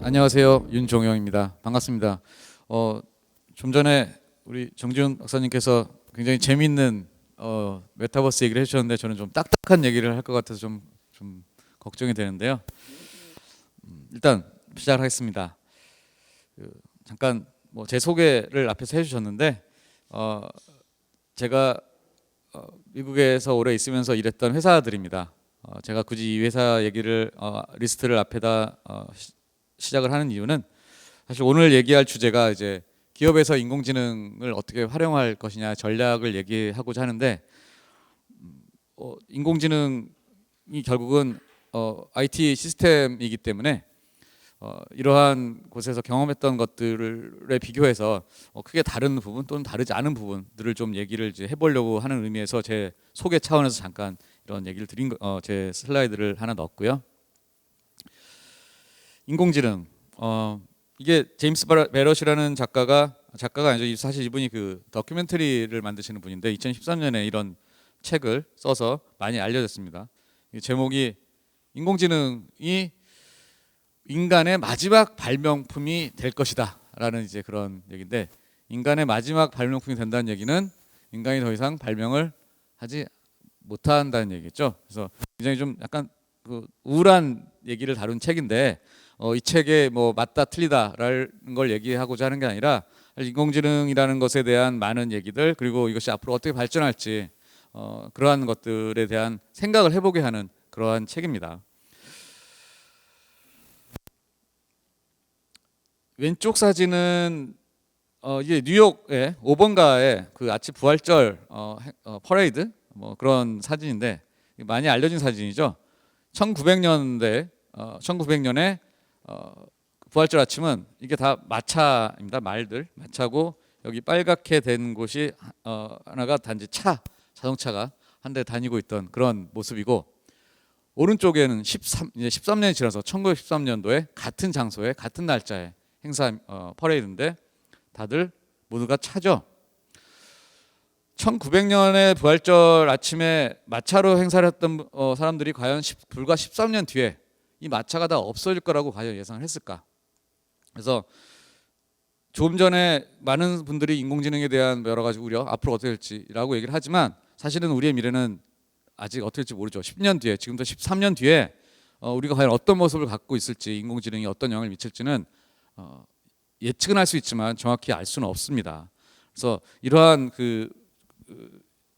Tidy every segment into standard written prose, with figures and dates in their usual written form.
안녕하세요. 윤종영입니다. 반갑습니다. 좀 전에 우리 정지훈 박사님께서 굉장히 재미있는 메타버스 얘기를 해주셨는데 저는 좀 딱딱한 얘기를 할 것 같아서 좀 걱정이 되는데요. 일단 시작을 하겠습니다. 잠깐 제 소개를 앞에서 해주셨는데 제가 미국에서 오래 있으면서 일했던 회사들입니다. 제가 굳이 이 회사 얘기를 리스트를 앞에다 시작을 하는 이유는 사실 오늘 얘기할 주제가 이제 기업에서 인공지능을 어떻게 활용할 것이냐 전략을 얘기하고자 하는데 인공지능이 결국은 IT 시스템이기 때문에 이러한 곳에서 경험했던 것들에 비교해서 크게 다른 부분 또는 다르지 않은 부분들을 좀 얘기를 이제 해보려고 하는 의미에서 제 소개 차원에서 잠깐 이런 얘기를 드린 제 슬라이드를 하나 넣었고요. 인공지능 이게 제임스 베럿이라는 작가가 아니죠. 사실 이분이 그 다큐멘터리를 만드시는 분인데 2013년에 이런 책을 써서 많이 알려졌습니다. 제목이 인공지능이 인간의 마지막 발명품이 될 것이다라는 이제 그런 얘기인데, 인간의 마지막 발명품이 된다는 얘기는 인간이 더 이상 발명을 하지 못한다는 얘기겠죠. 그래서 굉장히 좀 약간 그 우울한 얘기를 다룬 책인데 이 책에 맞다 틀리다라는 걸 얘기하고자 하는 게 아니라 인공지능이라는 것에 대한 많은 얘기들, 그리고 이것이 앞으로 어떻게 발전할지 그러한 것들에 대한 생각을 해보게 하는 그러한 책입니다. 왼쪽 사진은 이제 뉴욕의 5번가의 그 아침 부활절 퍼레이드 그런 사진인데 많이 알려진 사진이죠. 1900년에 부활절 아침은 이게 다 마차입니다. 마차고 여기 빨갛게 된 곳이 하나가 단지 자동차가 한 대 다니고 있던 그런 모습이고, 오른쪽에는 13년이 지나서 1913년도에 같은 장소에 같은 날짜에 행사 퍼레이드인데 다들 모두가 차죠. 1900년에 부활절 아침에 마차로 행사를 했던 사람들이 과연 불과 13년 뒤에 이 마차가 다 없어질 거라고 과연 예상을 했을까? 그래서 조금 전에 많은 분들이 인공지능에 대한 여러 가지 우려, 앞으로 어떻게 될지라고 얘기를 하지만 사실은 우리의 미래는 아직 어떻게 될지 모르죠. 10년 뒤에, 지금부터 13년 뒤에 우리가 과연 어떤 모습을 갖고 있을지, 인공지능이 어떤 영향을 미칠지는 예측은 할 수 있지만 정확히 알 수는 없습니다. 그래서 이러한 그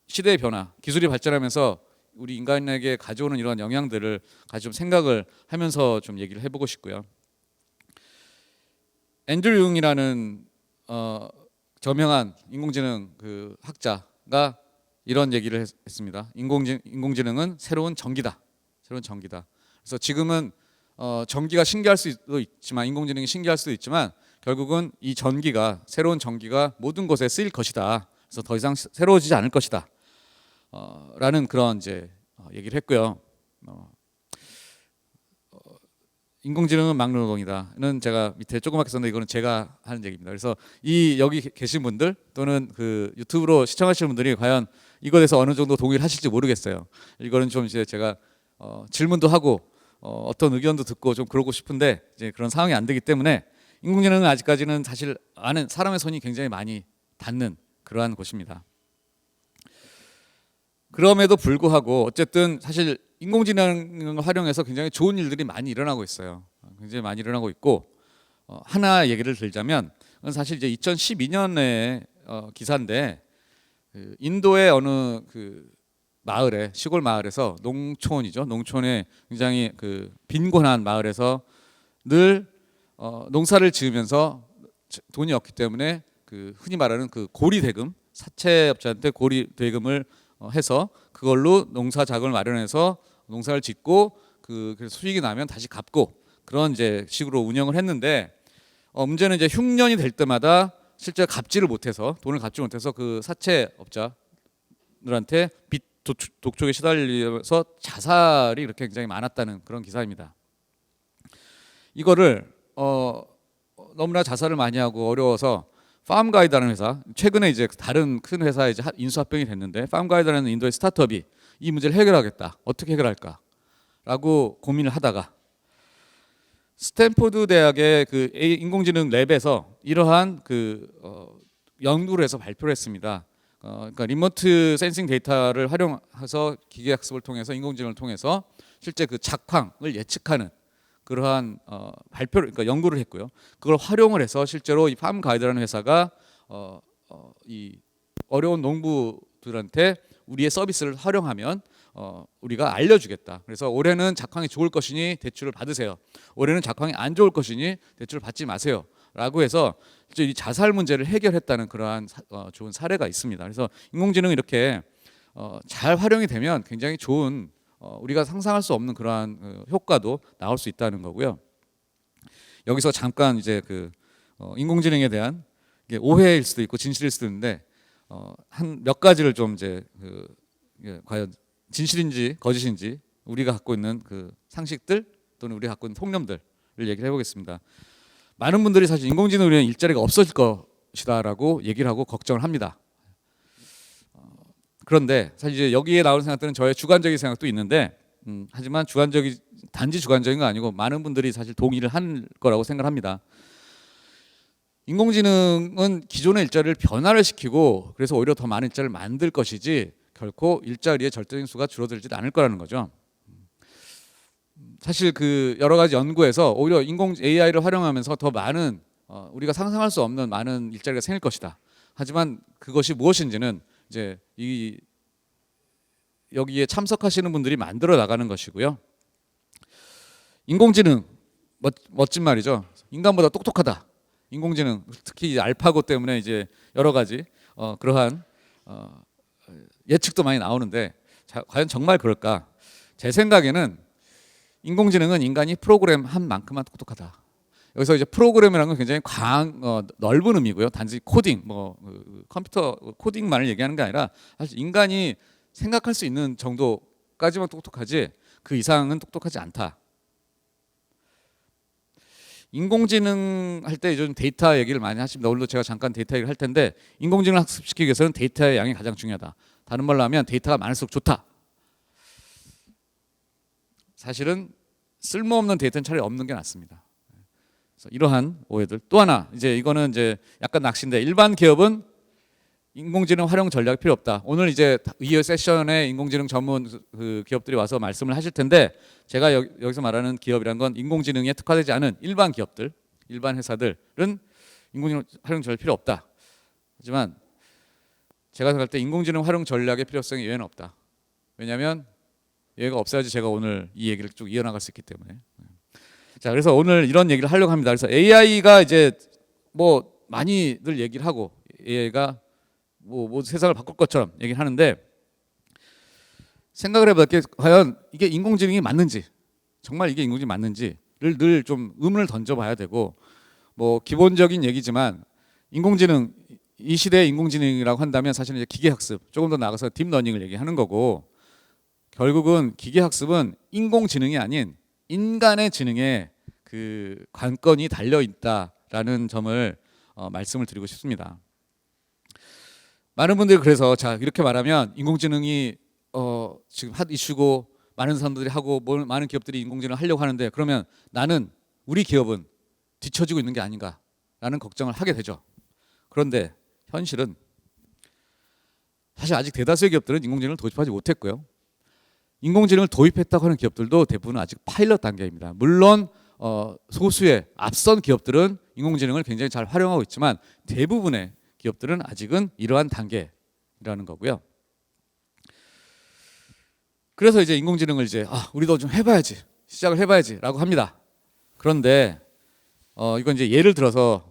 시대의 변화, 기술이 발전하면서 우리 인간에게 가져오는 이러한 영향들을 가지고 좀 생각을 하면서 좀 얘기를 해보고 싶고요. 앤드류 융이라는 저명한 인공지능 그 학자가 이런 얘기를 했습니다. 인공지능은 새로운 전기다. 그래서 지금은 전기가 신기할 수도 있지만, 인공지능이 신기할 수도 있지만 결국은 이 새로운 전기가 모든 곳에 쓰일 것이다. 그래서 더 이상 새로워지지 않을 것이다. 라는 그런 이제 얘기를 했고요. 인공지능은 막노동이다는 제가 밑에 조그맣게 썼는데 이거는 제가 하는 얘기입니다. 그래서 여기 계신 분들 또는 그 유튜브로 시청하시는 분들이 과연 이거에 대해서 어느 정도 동의를 하실지 모르겠어요. 이거는 좀 이제 제가 질문도 하고 어떤 의견도 듣고 좀 그러고 싶은데 이제 그런 상황이 안 되기 때문에, 인공지능은 아직까지는 사실 사람의 손이 굉장히 많이 닿는 그러한 곳입니다. 그럼에도 불구하고 어쨌든 사실 인공지능을 활용해서 굉장히 좋은 일들이 많이 일어나고 있어요. 굉장히 많이 일어나고 있고, 하나 얘기를 들자면 그건 사실 이제 2012년에 기사인데, 그 인도의 어느 그 마을에, 시골 마을에서 농촌의 굉장히 그 빈곤한 마을에서 늘 농사를 지으면서 돈이 없기 때문에 그 흔히 말하는 그 고리대금, 사채업자한테 고리대금을 해서 그걸로 농사 자금을 마련해서 농사를 짓고 그래서 수익이 나면 다시 갚고 그런 이제 식으로 운영을 했는데, 문제는 이제 흉년이 될 때마다 실제 돈을 갚지 못해서 그 사채업자들한테 빚 독촉에 시달려서 자살이 이렇게 굉장히 많았다는 그런 기사입니다. 이거를 너무나 자살을 많이 하고 어려워서 팜가이드라는 회사, 최근에 이제 다른 큰 회사에 이제 인수합병이 됐는데, 팜가이드라는 인도의 스타트업이 이 문제를 해결하겠다, 어떻게 해결할까라고 고민을 하다가 스탠포드 대학의 그 인공지능 랩에서 이러한 연구를 해서 발표를 했습니다. 그러니까 리모트 센싱 데이터를 활용해서 기계학습을 통해서 인공지능을 통해서 실제 그 작황을 예측하는 그러한 발표를, 그러니까 연구를 했고요. 그걸 활용을 해서 실제로 이 팜가이드라는 회사가 이 어려운 농부들한테 우리의 서비스를 활용하면 우리가 알려주겠다. 그래서 올해는 작황이 좋을 것이니 대출을 받으세요. 올해는 작황이 안 좋을 것이니 대출을 받지 마세요. 라고 해서 이 자살 문제를 해결했다는 그러한 좋은 사례가 있습니다. 그래서 인공지능이 이렇게 잘 활용이 되면 굉장히 좋은 우리가 상상할 수 없는 그러한 효과도 나올 수 있다는 거고요. 여기서 잠깐 이제 인공지능에 대한 오해일 수도 있고 진실일 수도 있는데 한 몇 가지를 좀 이제 과연 진실인지 거짓인지 우리가 갖고 있는 그 상식들 또는 우리가 갖고 있는 통념들을 얘기를 해보겠습니다. 많은 분들이 사실 인공지능으로 인해 일자리가 없어질 것이다라고 얘기를 하고 걱정을 합니다. 그런데 사실 이제 여기에 나오는 생각들은 저의 주관적인 생각도 있는데 하지만 단지 주관적인 거 아니고 많은 분들이 사실 동의를 할 거라고 생각합니다. 인공지능은 기존의 일자리를 변화를 시키고 그래서 오히려 더 많은 일자리를 만들 것이지 결코 일자리의 절대적인 수가 줄어들지 않을 거라는 거죠. 사실 여러 가지 연구에서 오히려 AI를 활용하면서 더 많은 우리가 상상할 수 없는 많은 일자리가 생길 것이다. 하지만 그것이 무엇인지는 이제 여기에 참석하시는 분들이 만들어 나가는 것이고요. 인공지능 멋진 말이죠. 인간보다 똑똑하다. 인공지능 특히 알파고 때문에 이제 여러 가지 그러한 예측도 많이 나오는데 과연 정말 그럴까? 제 생각에는 인공지능은 인간이 프로그램한 만큼만 똑똑하다. 여기서 이제 프로그램이라는 건 굉장히 넓은 의미고요. 단지 코딩, 컴퓨터 코딩만을 얘기하는 게 아니라 사실 인간이 생각할 수 있는 정도까지만 똑똑하지 그 이상은 똑똑하지 않다. 인공지능 할 때 요즘 데이터 얘기를 많이 하십니다. 오늘도 제가 잠깐 데이터 얘기를 할 텐데 인공지능을 학습시키기 위해서는 데이터의 양이 가장 중요하다. 다른 말로 하면 데이터가 많을수록 좋다. 사실은 쓸모없는 데이터는 차라리 없는 게 낫습니다. 그래서 이러한 오해들. 또 하나 이거는 이제 약간 낚시인데 일반 기업은 인공지능 활용 전략이 필요 없다. 오늘 이제 이 세션에 인공지능 전문 기업들이 와서 말씀을 하실 텐데 제가 여기서 말하는 기업이란 건 인공지능에 특화되지 않은 일반 기업들, 일반 회사들은 인공지능 활용 전략이 필요 없다. 하지만 제가 생각할 때 인공지능 활용 전략의 필요성이 얘는 없다. 왜냐하면 얘가 없어야지 제가 오늘 이 얘기를 쭉 이어나갈 수 있기 때문에. 자, 그래서 오늘 이런 얘기를 하려고 합니다. 그래서 AI가 이제 많이들 얘기를 하고 AI가 세상을 바꿀 것처럼 얘기를 하는데 생각을 해볼 게 과연 이게 인공지능이 맞는지 정말 이게 인공지능이 맞는지를 늘 좀 의문을 던져봐야 되고 기본적인 얘기지만 이 시대의 인공지능이라고 한다면 사실은 이제 기계학습 조금 더 나가서 딥러닝을 얘기하는 거고 결국은 기계학습은 인공지능이 아닌 인간의 지능에 그 관건이 달려 있다라는 점을 말씀을 드리고 싶습니다. 많은 분들이 그래서 이렇게 말하면 인공지능이 지금 핫 이슈고 많은 사람들이 하고 많은 기업들이 인공지능을 하려고 하는데 그러면 우리 기업은 뒤처지고 있는 게 아닌가라는 걱정을 하게 되죠. 그런데 현실은 사실 아직 대다수의 기업들은 인공지능을 도입하지 못했고요. 인공지능을 도입했다고 하는 기업들도 대부분 아직 파일럿 단계입니다. 물론 소수의 앞선 기업들은 인공지능을 굉장히 잘 활용하고 있지만 대부분의 기업들은 아직은 이러한 단계라는 거고요. 그래서 이제 인공지능을 우리도 좀 해봐야지, 시작을 해봐야지라고 합니다. 그런데 이건 이제 예를 들어서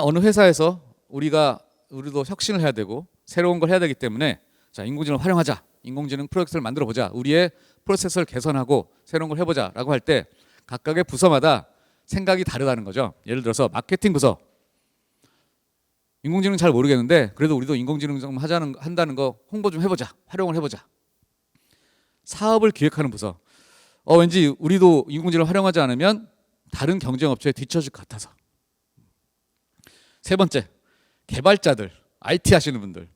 어느 회사에서 우리도 혁신을 해야 되고 새로운 걸 해야 되기 때문에 인공지능을 활용하자, 인공지능 프로젝트를 만들어 보자, 우리의 프로세스를 개선하고 새로운 걸 해보자라고 할 때 각각의 부서마다 생각이 다르다는 거죠. 예를 들어서 마케팅 부서. 인공지능 잘 모르겠는데 그래도 우리도 인공지능 좀 한다는 거 홍보 좀 해보자. 활용을 해보자. 사업을 기획하는 부서. 왠지 우리도 인공지능을 활용하지 않으면 다른 경쟁업체에 뒤처질 것 같아서. 세 번째, 개발자들, IT 하시는 분들.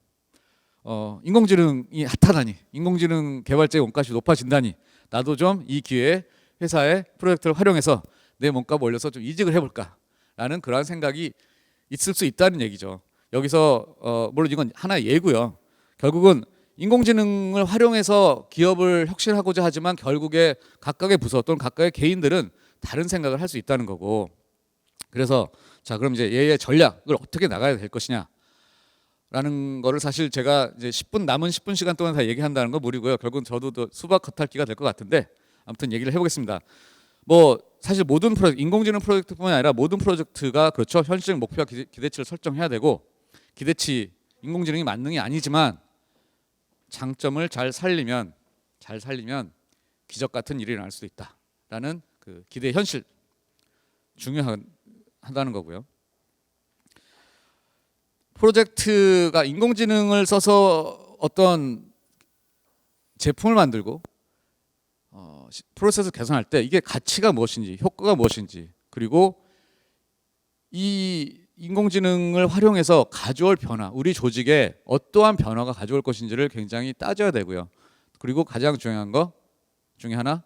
인공지능이 핫하다니, 인공지능 개발자의 원가시 높아진다니 나도 좀 이 기회에 회사의 프로젝트를 활용해서 내 몸값 올려서 좀 이직을 해볼까라는 그러한 생각이 있을 수 있다는 얘기죠. 여기서 물론 이건 하나의 예고요. 결국은 인공지능을 활용해서 기업을 혁신하고자 하지만 결국에 각각의 부서 또는 각각의 개인들은 다른 생각을 할 수 있다는 거고, 그래서 자 그럼 이제 얘의 전략을 어떻게 나가야 될 것이냐 라는 거를 사실 제가 이제 남은 10분 시간 동안 다 얘기한다는 건 무리고요. 결국은 저도 수박 겉핥기가 될 것 같은데 아무튼 얘기를 해보겠습니다. 뭐 사실 모든 프로젝트, 인공지능 프로젝트뿐만 아니라 모든 프로젝트가 그렇죠. 현실 목표와 기대치를 설정해야 되고, 기대치 인공지능이 만능이 아니지만 장점을 잘 살리면 기적 같은 일이 일어날 수도 있다라는 그 기대 현실 중요하다는 거고요. 프로젝트가 인공지능을 써서 어떤 제품을 만들고 프로세스 개선할 때 이게 가치가 무엇인지, 효과가 무엇인지, 그리고 이 인공지능을 활용해서 가져올 변화, 우리 조직에 어떠한 변화가 가져올 것인지를 굉장히 따져야 되고요. 그리고 가장 중요한 거 중에 하나,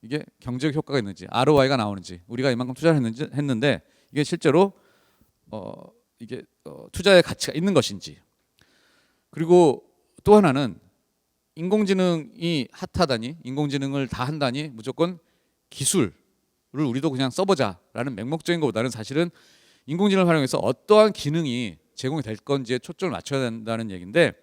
이게 경제적 효과가 있는지, ROI가 나오는지, 우리가 이만큼 투자를 했는데 이게 실제로 이게 투자의 가치가 있는 것인지. 그리고 또 하나는 인공지능이 핫하다니, 인공지능을 다 한다니 무조건 기술을 우리도 그냥 써보자라는 맹목적인 것보다는 사실은 인공지능을 활용해서 어떠한 기능이 제공이 될 건지에 초점을 맞춰야 된다는 얘기인데,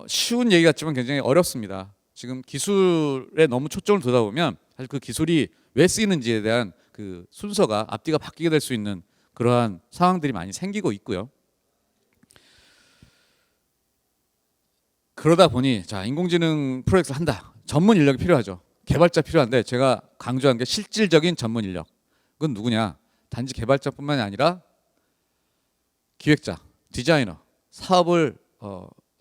쉬운 얘기 같지만 굉장히 어렵습니다. 지금 기술에 너무 초점을 두다 보면 사실 그 기술이 왜 쓰이는지에 대한 그 순서가 앞뒤가 바뀌게 될 수 있는 그러한 상황들이 많이 생기고 있고요. 그러다 보니 자 인공지능 프로젝트를 한다. 전문 인력이 필요하죠. 개발자 필요한데 제가 강조한 게 실질적인 전문 인력. 그건 누구냐? 단지 개발자뿐만이 아니라 기획자, 디자이너, 사업을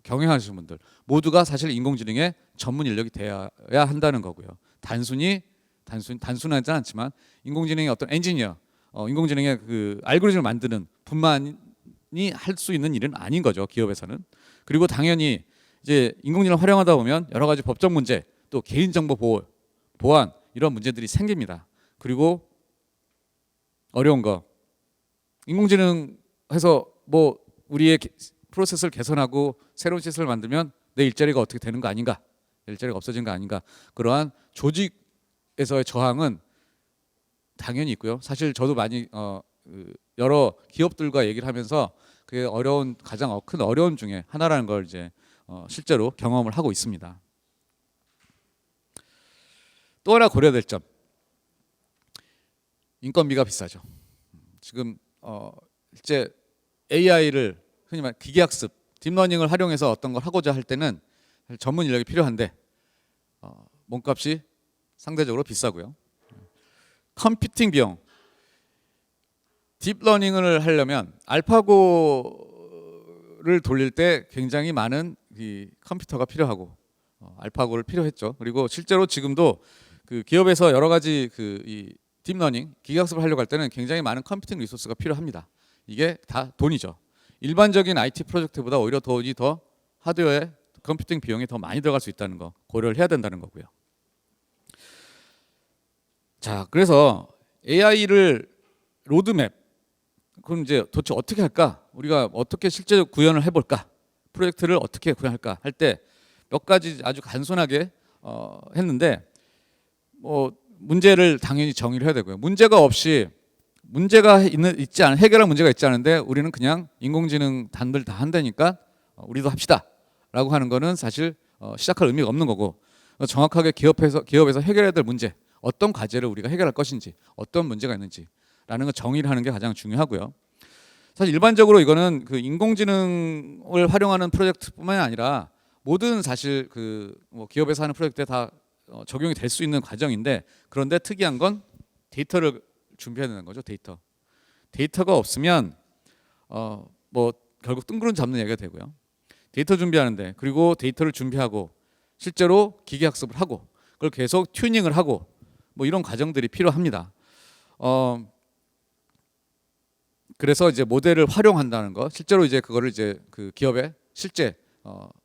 경영하시는 분들 모두가 사실 인공지능의 전문 인력이 되어야 한다는 거고요. 단순하지 않지만 인공지능의 어떤 엔지니어, 인공지능의 그 알고리즘을 만드는 분만이 할 수 있는 일은 아닌 거죠, 기업에서는. 그리고 당연히 이제 인공지능을 활용하다 보면 여러 가지 법적 문제, 또 개인정보 보안 이런 문제들이 생깁니다. 그리고 어려운 거, 인공지능 해서 뭐 우리의 프로세스를 개선하고 새로운 시스템을 만들면 내 일자리가 어떻게 되는 거 아닌가, 내 일자리가 없어지는 거 아닌가, 그러한 조직에서의 저항은 당연히 있고요. 사실 저도 많이 여러 기업들과 얘기를 하면서 그게 가장 큰 어려움 중에 하나라는 걸 이제 실제로 경험을 하고 있습니다. 또 하나 고려해야 될 점, 인건비가 비싸죠. 지금 실제 AI를 흔히 말 기계학습, 딥러닝을 활용해서 어떤 걸 하고자 할 때는 전문 인력이 필요한데 몸값이 상대적으로 비싸고요. 컴퓨팅 비용, 딥러닝을 하려면 알파고를 돌릴 때 굉장히 많은 이 컴퓨터가 필요하고 알파고를 필요했죠. 그리고 실제로 지금도 그 기업에서 여러 가지 이 딥러닝, 기계학습을 하려고 할 때는 굉장히 많은 컴퓨팅 리소스가 필요합니다. 이게 다 돈이죠. 일반적인 IT 프로젝트보다 오히려 돈이 더 하드웨어에 컴퓨팅 비용이 더 많이 들어갈 수 있다는 거 고려를 해야 된다는 거고요. 자, 그래서 AI를 로드맵, 그럼 이제 도대체 어떻게 할까? 우리가 어떻게 실제로 구현을 해볼까? 프로젝트를 어떻게 구현할까? 할 때 몇 가지 아주 간소하게 했는데, 뭐 문제를 당연히 정의를 해야 되고요. 해결할 문제가 있지 않은데 우리는 그냥 인공지능 단들 다 한다니까 우리도 합시다라고 하는 거는 사실 시작할 의미가 없는 거고, 정확하게 기업에서 해결해야 될 문제, 어떤 과제를 우리가 해결할 것인지, 어떤 문제가 있는지라는 거 정의를 하는 게 가장 중요하고요. 사실 일반적으로 이거는 그 인공지능을 활용하는 프로젝트뿐만이 아니라 모든 사실 뭐 기업에서 하는 프로젝트에 다 적용이 될 수 있는 과정인데, 그런데 특이한 건 데이터를 준비해야 되는 거죠. 데이터가 없으면 뭐 결국 뜬구름 잡는 얘기가 되고요. 데이터 준비하는데, 그리고 데이터를 준비하고 실제로 기계학습을 하고 그걸 계속 튜닝을 하고 뭐 이런 과정들이 필요합니다. 그래서 이제 모델을 활용한다는 거, 실제로 이제 그거를 이제 그 기업의 실제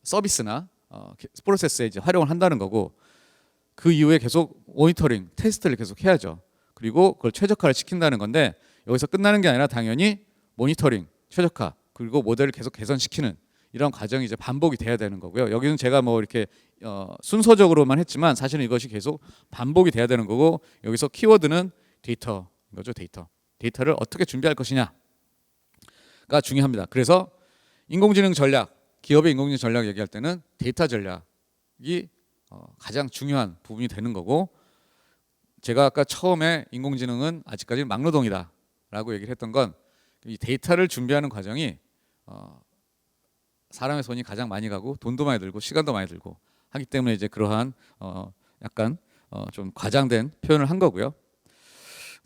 서비스나 프로세스에 이제 활용을 한다는 거고, 그 이후에 계속 모니터링, 테스트를 계속 해야죠. 그리고 그걸 최적화를 시킨다는 건데 여기서 끝나는 게 아니라 당연히 모니터링, 최적화, 그리고 모델을 계속 개선시키는 이런 과정이 이제 반복이 돼야 되는 거고요. 여기는 제가 뭐 이렇게 순서적으로만 했지만 사실은 이것이 계속 반복이 돼야 되는 거고, 여기서 키워드는 데이터인 거죠. 데이터를 어떻게 준비할 것이냐가 중요합니다. 그래서 인공지능 전략, 기업의 인공지능 전략 얘기할 때는 데이터 전략이 가장 중요한 부분이 되는 거고, 제가 아까 처음에 인공지능은 아직까지 막노동이다 라고 얘기를 했던 건 이 데이터를 준비하는 과정이 사람의 손이 가장 많이 가고 돈도 많이 들고 시간도 많이 들고 하기 때문에 이제 그러한 약간 좀 과장된 표현을 한 거고요.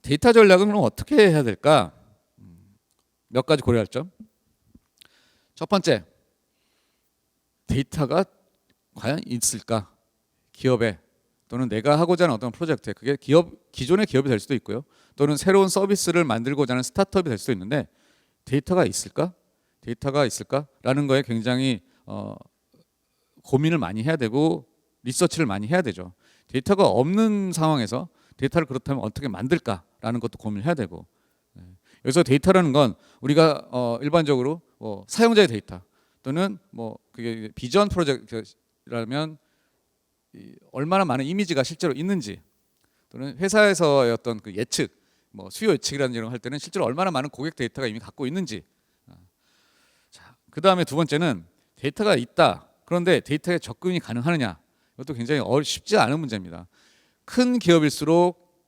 데이터 전략은 그럼 어떻게 해야 될까? 몇 가지 고려할 점. 첫 번째, 데이터가 과연 있을까? 기업에, 또는 내가 하고자 하는 어떤 프로젝트에, 그게 기존의 기업이 될 수도 있고요, 또는 새로운 서비스를 만들고자 하는 스타트업이 될 수도 있는데 데이터가 있을까? 데이터가 있을까라는 거에 굉장히 고민을 많이 해야 되고 리서치를 많이 해야 되죠. 데이터가 없는 상황에서 데이터를 그렇다면 어떻게 만들까라는 것도 고민을 해야 되고, 여기서 데이터라는 건 우리가 일반적으로 사용자의 데이터, 또는 뭐 그게 비전 프로젝트라면 얼마나 많은 이미지가 실제로 있는지, 또는 회사에서의 어떤 그 예측, 뭐 수요 예측이라는 이런 거 할 때는 실제로 얼마나 많은 고객 데이터가 이미 갖고 있는지. 자, 그 다음에 두 번째는 데이터가 있다. 그런데 데이터에 접근이 가능하느냐. 이것도 굉장히 쉽지 않은 문제입니다. 큰 기업일수록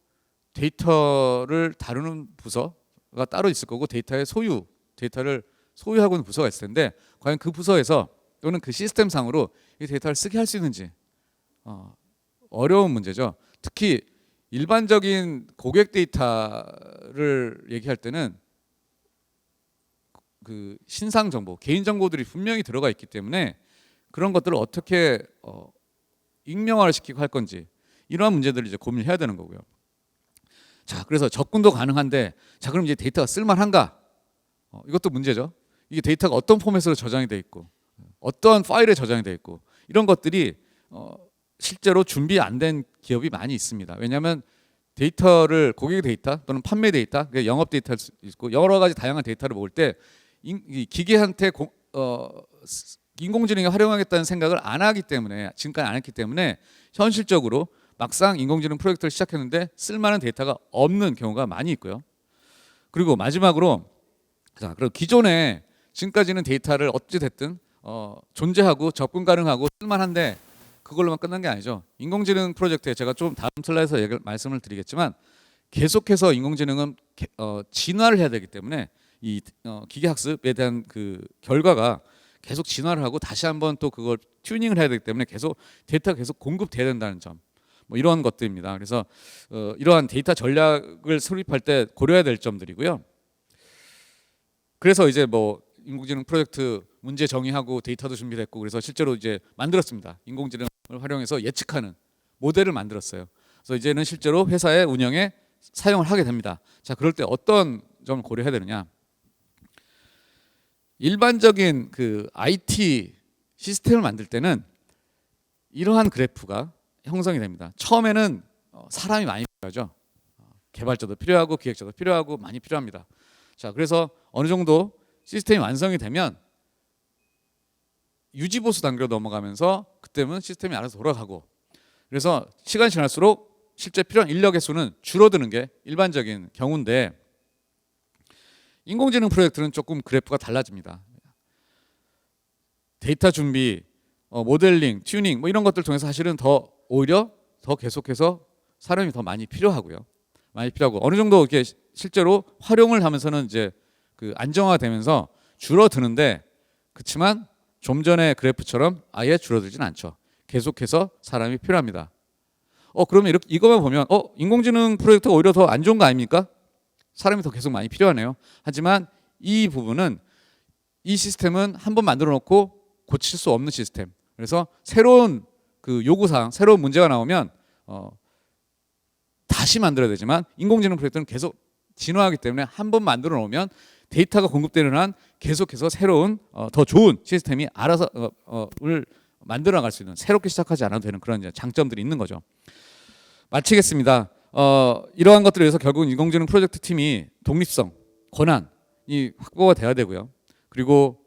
데이터를 다루는 부서가 따로 있을 거고, 데이터를 소유하고 있는 부서가 있을 텐데 과연 그 부서에서 또는 그 시스템상으로 이 데이터를 쓰게 할 수 있는지 어려운 문제죠. 특히 일반적인 고객 데이터를 얘기할 때는 그 신상 정보, 개인 정보들이 분명히 들어가 있기 때문에 그런 것들을 어떻게 익명화를 시키고 할 건지, 이러한 문제들을 이제 고민해야 되는 거고요. 자, 그래서 접근도 가능한데, 자, 그럼 이제 데이터가 쓸만한가? 이것도 문제죠. 이게 데이터가 어떤 포맷으로 저장이 돼 있고, 어떠한 파일에 저장이 돼 있고, 이런 것들이 실제로 준비 안 된 기업이 많이 있습니다. 왜냐하면 데이터를, 고객 데이터 또는 판매 데이터, 영업 데이터일 수 있고 여러 가지 다양한 데이터를 모을 때 기계한테 인공지능이 활용하겠다는 생각을 안 하기 때문에, 지금까지 안 했기 때문에 현실적으로 막상 인공지능 프로젝트를 시작했는데 쓸만한 데이터가 없는 경우가 많이 있고요. 그리고 마지막으로, 자, 그럼 기존에 지금까지는 데이터를 어찌 됐든 존재하고 접근 가능하고 쓸만한데 그걸로만 끝난 게 아니죠. 인공지능 프로젝트에 제가 좀 다음 슬라이드에서 말씀을 드리겠지만 계속해서 인공지능은 진화를 해야 되기 때문에 이 기계학습에 대한 그 결과가 계속 진화를 하고 다시 한번 또 그걸 튜닝을 해야 되기 때문에 계속 데이터가 계속 공급돼야 된다는 점, 뭐 이런 것들입니다. 그래서 이러한 데이터 전략을 수립할 때 고려해야 될 점들이고요. 그래서 이제 뭐 인공지능 프로젝트 문제 정의하고 데이터도 준비됐고, 그래서 실제로 이제 만들었습니다. 인공지능을 활용해서 예측하는 모델을 만들었어요. 그래서 이제는 실제로 회사의 운영에 사용을 하게 됩니다. 자, 그럴 때 어떤 점을 고려해야 되느냐? 일반적인 그 IT 시스템을 만들 때는 이러한 그래프가 형성이 됩니다. 처음에는 사람이 많이 필요하죠. 개발자도 필요하고 기획자도 필요하고 많이 필요합니다. 자, 그래서 어느 정도 시스템이 완성이 되면 유지보수 단계로 넘어가면서 그때는 시스템이 알아서 돌아가고, 그래서 시간이 지날수록 실제 필요한 인력의 수는 줄어드는 게 일반적인 경우인데, 인공지능 프로젝트는 조금 그래프가 달라집니다. 데이터 준비, 모델링, 튜닝 뭐 이런 것들 통해서 사실은 오히려 더 계속해서 사람이 더 많이 필요하고요. 많이 필요하고 어느 정도 이렇게 실제로 활용을 하면서는 이제 그 안정화되면서 줄어드는데, 그렇지만 좀 전에 그래프처럼 아예 줄어들진 않죠. 계속해서 사람이 필요합니다. 그러면 이거만 보면 인공지능 프로젝트가 오히려 더 안 좋은 거 아닙니까? 사람이 더 계속 많이 필요하네요. 하지만 이 부분은, 이 시스템은 한번 만들어 놓고 고칠 수 없는 시스템. 그래서 새로운 그 요구사항, 새로운 문제가 나오면 다시 만들어야 되지만 인공지능 프로젝트는 계속 진화하기 때문에 한번 만들어 놓으면 데이터가 공급되는 한 계속해서 새로운 더 좋은 시스템이 알아서 만들어 나갈 수 있는, 새롭게 시작하지 않아도 되는 그런 이제 장점들이 있는 거죠. 마치겠습니다. 이러한 것들을 위해서 결국은 인공지능 프로젝트 팀이 독립성, 권한이 확보가 돼야 되고요. 그리고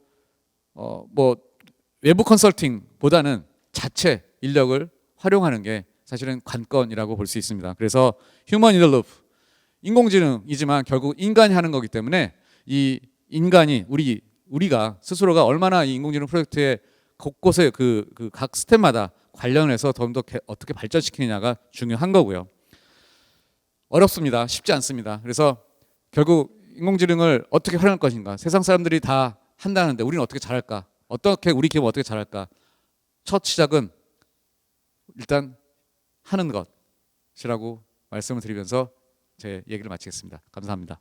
뭐 외부 컨설팅보다는 자체 인력을 활용하는 게 사실은 관건이라고 볼 수 있습니다. 그래서 휴먼 인 더 루프, 인공지능이지만 결국 인간이 하는 거기 때문에 이 인간이 우리가 스스로가 얼마나 이 인공지능 프로젝트에 곳곳에 그 각 스텝마다 관련해서 더 어떻게 발전시키느냐가 중요한 거고요. 어렵습니다. 쉽지 않습니다. 그래서 결국 인공지능을 어떻게 활용할 것인가, 세상 사람들이 다 한다는데 우리는 어떻게 잘할까, 어떻게 우리 기업 어떻게 잘할까. 첫 시작은 일단 하는 것이라고 말씀을 드리면서 제 얘기를 마치겠습니다. 감사합니다.